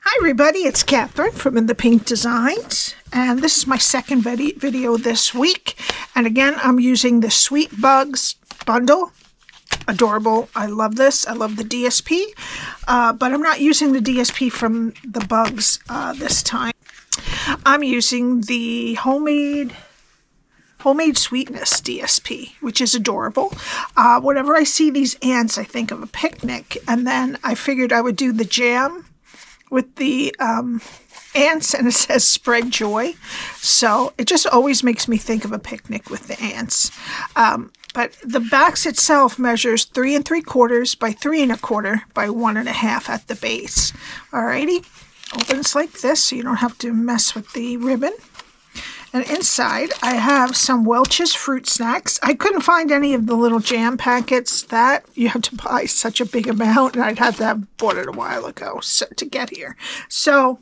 Hi everybody, it's Cathryn from In the Pink Designs, and this is my second video this week. And again, I'm using the Sweet Bugs bundle. Adorable. I love this. I love the DSP, but I'm not using the DSP from the Bugs this time. I'm using the Homemade Sweetness DSP, which is adorable. Whenever I see these ants, I think of a picnic, and then I figured I would do the jam with the ants, and it says spread joy, so it just always makes me think of a picnic with the ants. But the box itself measures 3 3/4 by 3 1/4 by 1 1/2 at the base. Alrighty, opens like this, so you don't have to mess with the ribbon. And inside, I have some Welch's fruit snacks. I couldn't find any of the little jam packets. That you have to buy such a big amount, and I'd have to have bought it a while ago to get here. So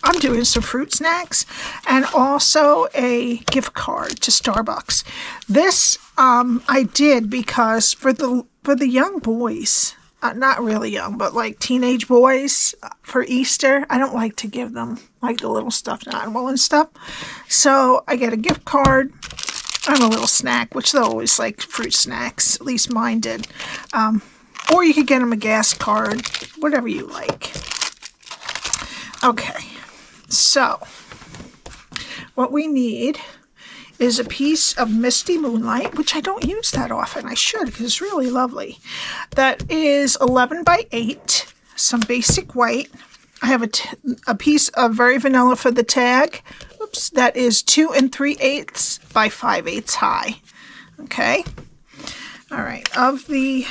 I'm doing some fruit snacks and also a gift card to Starbucks. This I did because for the young boys, not really young, but like teenage boys for Easter, I don't like to give them like the little stuffed animal and stuff. So I get a gift card and a little snack, which they always like fruit snacks, at least mine did. Or you could get them a gas card, whatever you like. Okay, so what we need is a piece of Misty Moonlight, which I don't use that often. I should, because it's really lovely. That is 11 by 8, some basic white. I have a piece of Very Vanilla for the tag. Oops, that is 2 3/8 by 5/8 high. Okay. All right. Of the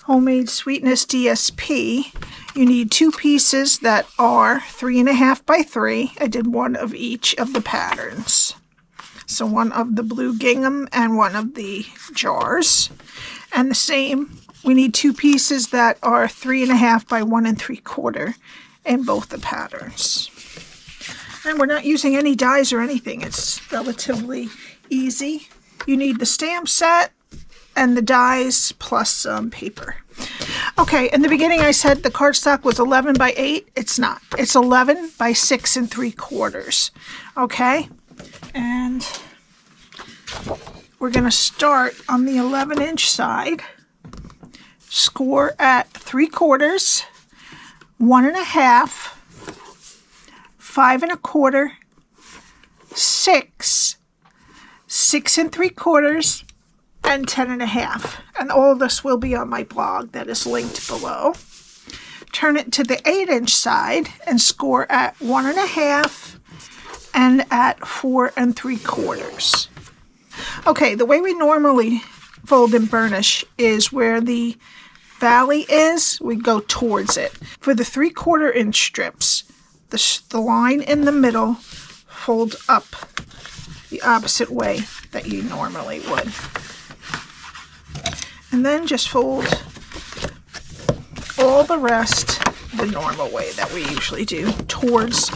Homemade Sweetness DSP, you need 2 pieces that are 3 1/2 by 3. I did one of each of the patterns. So one of the blue gingham and one of the jars. And the same, we need 2 pieces that are 3 1/2 by 1 3/4 in both the patterns. And we're not using any dies or anything. It's relatively easy. You need the stamp set and the dies plus some paper. Okay, in the beginning I said the cardstock was 11 by 8. It's not. It's 11 by 6 3/4. Okay, and we're going to start on the 11-inch side. Score at 3/4, 1 1/2, 5 1/4, 6, 6 3/4, and 10 1/2. And all this will be on my blog that is linked below. Turn it to the 8-inch side and score at 1 1/2 and at 4 3/4. Okay, the way we normally fold and burnish is where the valley is, we go towards it. For the 3/4 inch strips, the line in the middle, fold up the opposite way that you normally would. And then just fold all the rest the normal way that we usually do towards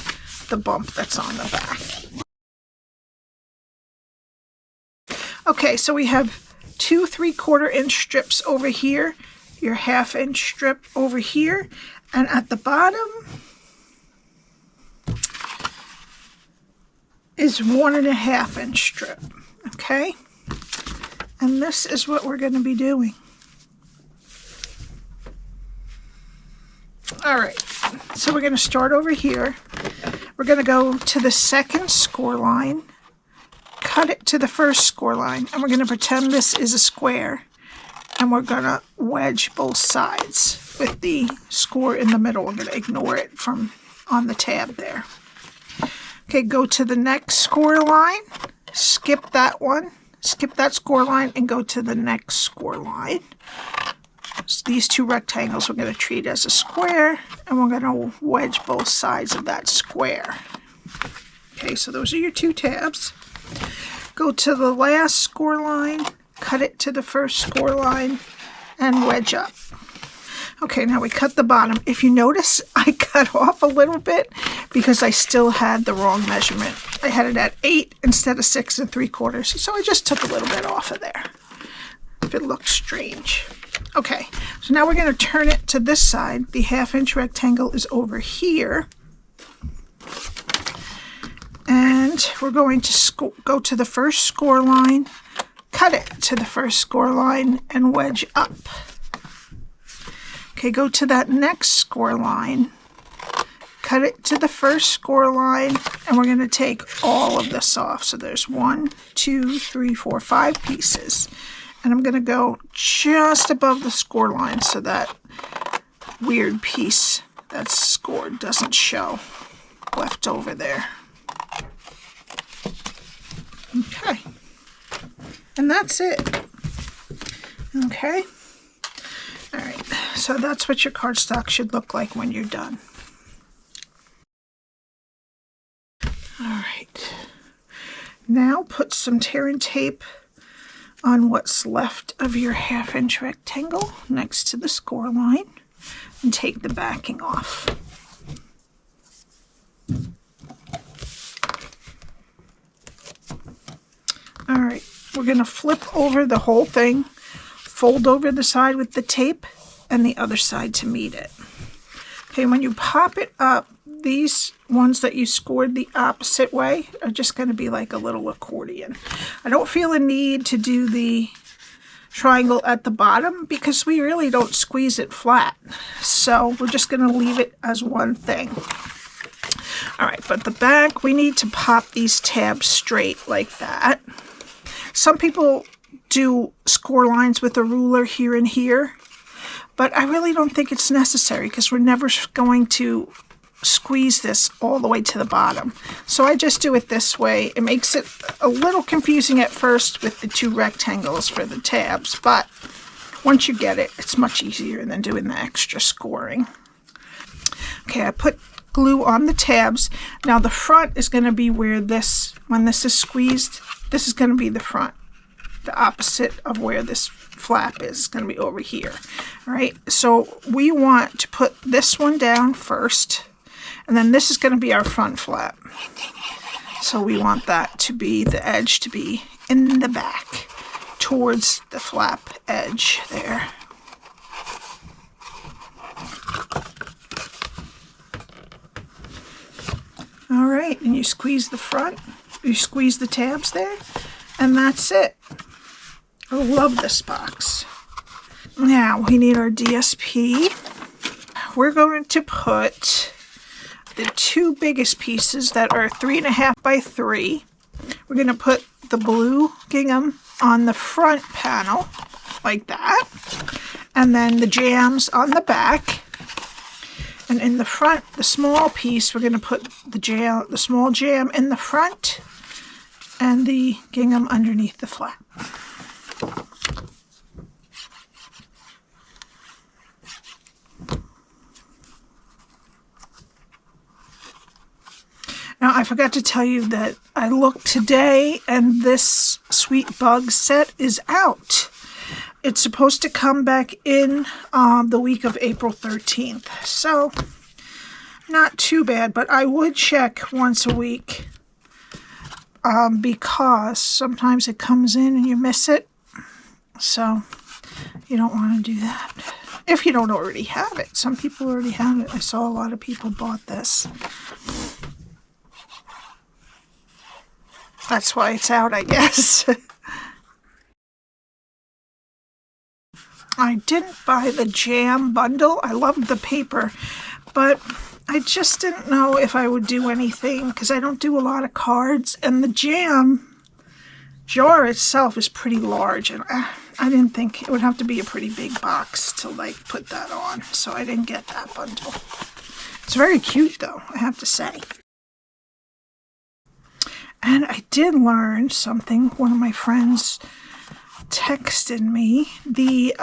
the bump that's on the back. Okay, so we have 2 3/4 inch strips over here, your 1/2 inch strip over here, and at the bottom is 1 1/2 inch strip. Okay, and this is what we're going to be doing. All right, so we're going to start over here. We're going to go to the second score line, cut it to the first score line, and we're going to pretend this is a square, and we're going to wedge both sides with the score in the middle. We're going to ignore it from on the tab there. Okay, go to the next score line, skip that one, skip that score line, and go to the next score line. So these 2 rectangles we're going to treat as a square, and we're going to wedge both sides of that square. Okay, so those are your 2 tabs. Go to the last score line, cut it to the first score line, and wedge up. Okay, now we cut the bottom. If you notice, I cut off a little bit because I still had the wrong measurement. I had it at 8 instead of 6 3/4, so I just took a little bit off of there if it looks strange. Okay, so now we're going to turn it to this side. The 1/2 inch rectangle is over here. And we're going to go to the first score line, cut it to the first score line, and wedge up. Okay, go to that next score line, cut it to the first score line, and we're going to take all of this off. So there's 1, 2, 3, 4, 5 pieces. And I'm going to go just above the score line so that weird piece that's scored doesn't show left over there. Okay. And that's it. Okay. All right. So that's what your cardstock should look like when you're done. All right. Now put some tear and tape on what's left of your 1/2 inch rectangle next to the score line and take the backing off. All right, we're going to flip over the whole thing, fold over the side with the tape and the other side to meet it. Okay, when you pop it up, these ones that you scored the opposite way are just going to be like a little accordion. I don't feel a need to do the triangle at the bottom because we really don't squeeze it flat. So we're just going to leave it as one thing. All right, but the back, we need to pop these tabs straight like that. Some people do score lines with a ruler here and here, but I really don't think it's necessary because we're never going to squeeze this all the way to the bottom. So I just do it this way. It makes it a little confusing at first with the 2 rectangles for the tabs, but once you get it, it's much easier than doing the extra scoring. Okay, I put glue on the tabs. Now the front is going to be where this, when this is squeezed, this is going to be the front. The opposite of where this flap is going to be over here. All right, so we want to put this one down first, and then this is going to be our front flap. So we want that to be, the edge to be in the back towards the flap edge there. All right, and you squeeze the front, you squeeze the tabs there, and that's it. I love this box. Now we need our DSP. We're going to put the 2 biggest pieces that are 3.5 by 3. We're going to put the blue gingham on the front panel like that, and then the jams on the back. And in the front, the small piece, we're going to put the small jam in the front and the gingham underneath the flap. Now, I forgot to tell you that I looked today and this Sweet Bug set is out. It's supposed to come back in the week of April 13th. So, not too bad, but I would check once a week because sometimes it comes in and you miss it. So, you don't want to do that. If you don't already have it. Some people already have it. I saw a lot of people bought this. That's why it's out, I guess. I didn't buy the jam bundle. I loved the paper, but I just didn't know if I would do anything because I don't do a lot of cards, and the jam jar itself is pretty large, and I didn't think it would have to be a pretty big box to like put that on, so I didn't get that bundle. It's very cute though, I have to say. And I did learn something. One of my friends texted me the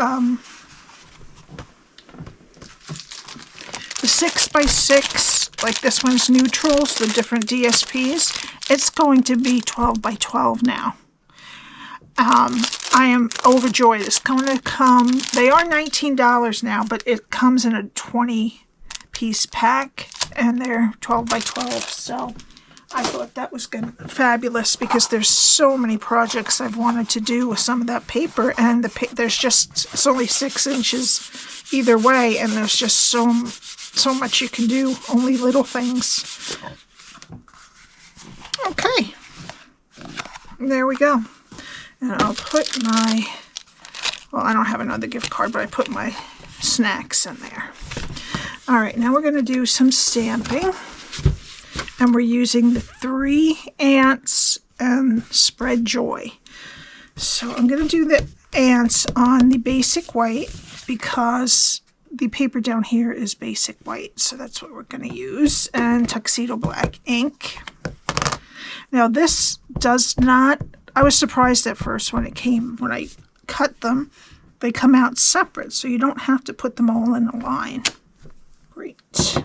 6x6, like this one's neutrals, the different DSPs. It's going to be 12 by 12 now. I am overjoyed. It's going to come, they are $19 now, but it comes in a 20-piece pack, and they're 12 by 12, so I thought that was fabulous because there's so many projects I've wanted to do with some of that paper, and it's only 6 inches either way, and there's just so much you can do, only little things. Okay, there we go. And I'll put my, well, I don't have another gift card, but I put my snacks in there. All right, now we're going to do some stamping. And we're using the 3 ants and Spread Joy. So I'm going to do the ants on the basic white because the paper down here is basic white. So that's what we're going to use. And Tuxedo Black Ink. Now this does not, I was surprised at first when I cut them, they come out separate. So you don't have to put them all in a line. Great.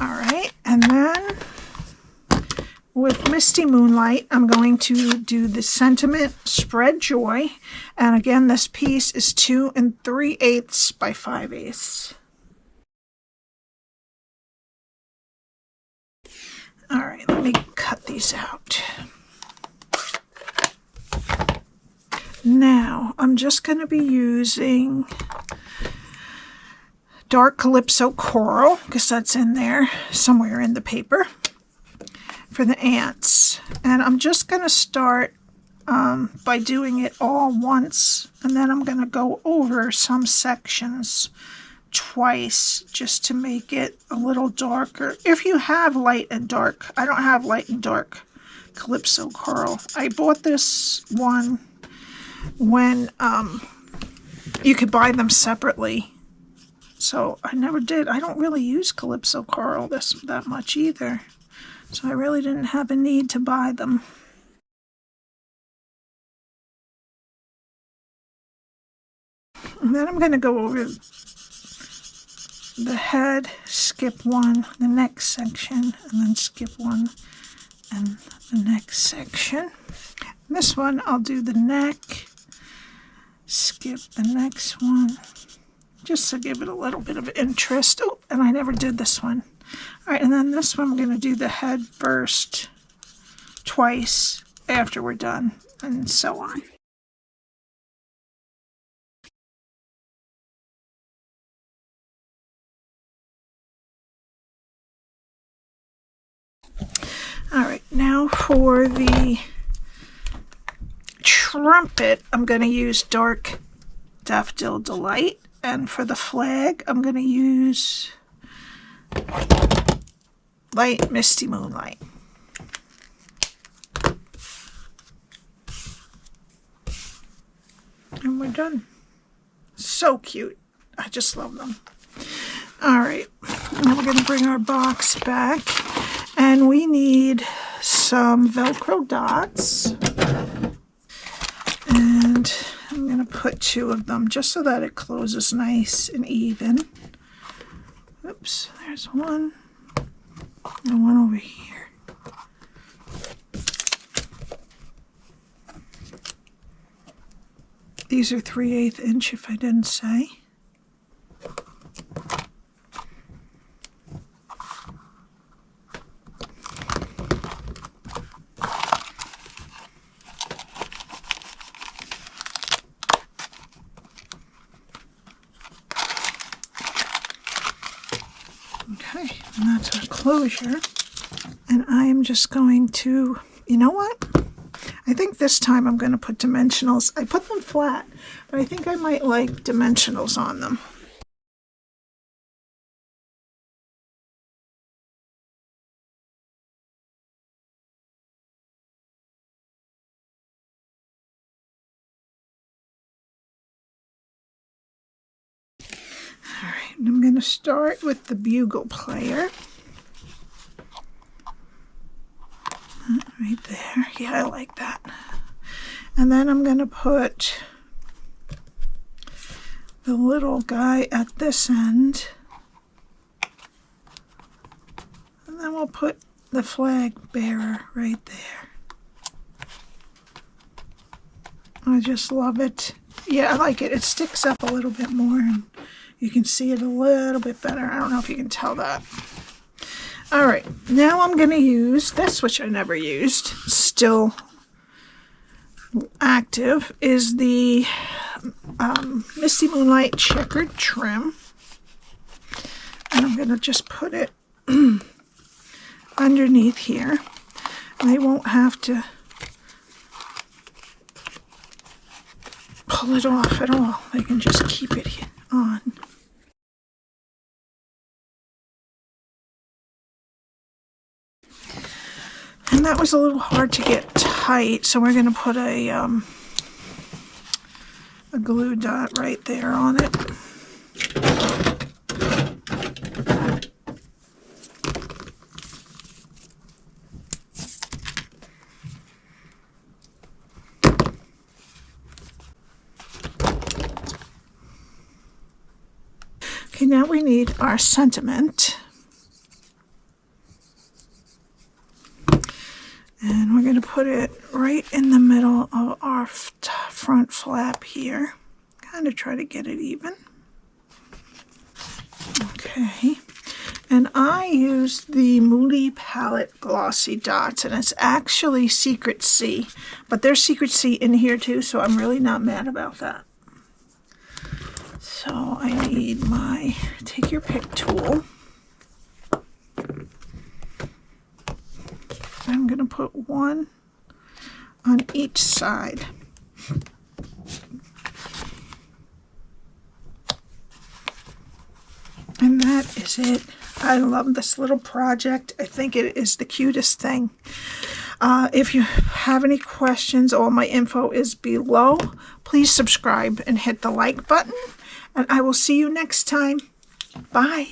All right, and then with Misty Moonlight, I'm going to do the Sentiment Spread Joy. And again, this piece is 2 3/8 by 5/8. All right, let me cut these out. Now, I'm just going to be using dark Calypso Coral, because that's in there somewhere in the paper, for the ants. And I'm just going to start by doing it all once, and then I'm going to go over some sections twice just to make it a little darker. If you have light and dark, I don't have light and dark Calypso Coral. I bought this one when you could buy them separately. So I never did. I don't really use Calypso Coral that much either. So I really didn't have a need to buy them. And then I'm going to go over the head, skip one, the next section, and then skip one and the next section. This one I'll do the neck, skip the next one, just to give it a little bit of interest. Oh, and I never did this one. All right, and then this one I'm going to do the head first twice after we're done, and so on. All right, now for the trumpet, I'm going to use Dark Daffodil Delight, and for the flag, I'm going to use Light Misty Moonlight. And we're done. So cute. I just love them. All right, now we're going to bring our box back, and we need some Velcro dots. And I'm going to put 2 of them just so that it closes nice and even. Oops, there's one. And one over here. These are 3/8 inch if I didn't say. Okay, and that's our closure. And I am just going to, you know what? I think this time I'm going to put dimensionals. I put them flat, but I think I might like dimensionals on them. All right, and I'm going to start with the bugle player. Right there. Yeah, I like that. And then I'm going to put the little guy at this end. And then we'll put the flag bearer right there. I just love it. Yeah, I like it. It sticks up a little bit more and you can see it a little bit better. I don't know if you can tell that. All right, now I'm going to use this, which I never used, still active, is the Misty Moonlight Checkered trim. And I'm going to just put it underneath here. They won't have to pull it off at all. They can just keep it on. And that was a little hard to get tight, so we're going to put a glue dot right there on it. Okay, now we need our sentiment. And we're going to put it right in the middle of our front flap here. Kind of try to get it even. Okay. And I used the Moody Palette Glossy Dots, and it's actually Secret C. But there's Secret C in here too, so I'm really not mad about that. So I need my take your pick tool. I'm going to put one on each side. And that is it. I love this little project. I think it is the cutest thing. If you have any questions, all my info is below. Please subscribe and hit the like button. And I will see you next time. Bye.